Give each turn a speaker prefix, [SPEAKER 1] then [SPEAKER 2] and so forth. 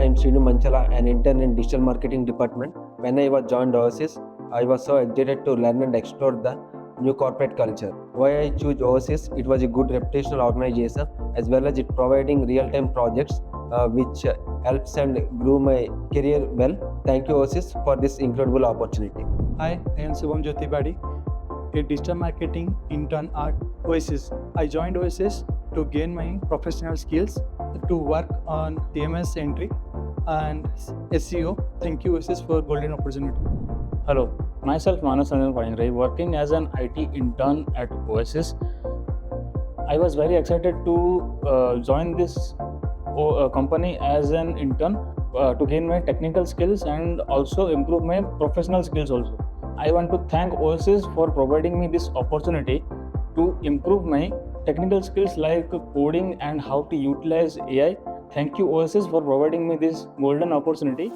[SPEAKER 1] am Srinu Manchala, an intern in digital marketing department. When I was joined Oasys, I was so excited to learn and explore the new corporate culture. Why I choose Oasys? It was a good reputational organization as well as it providing real-time projects which helps and grew my career well. Thank you Oasys for this incredible opportunity.
[SPEAKER 2] Hi, I am Subham Jyotibadi, a digital marketing intern at Oasys. I joined Oasys to gain my professional skills to work on TMS entry and SEO. Thank you Oasys for golden opportunity.
[SPEAKER 3] Hello, myself Manas Anil Payandre, working as an IT intern at Oasys. I was very excited to join this company as an intern to gain my technical skills and also improve my professional skills also. I want to thank Oasys for providing me this opportunity to improve my technical skills like coding and how to utilize AI. Thank you Oasys for providing me this golden opportunity.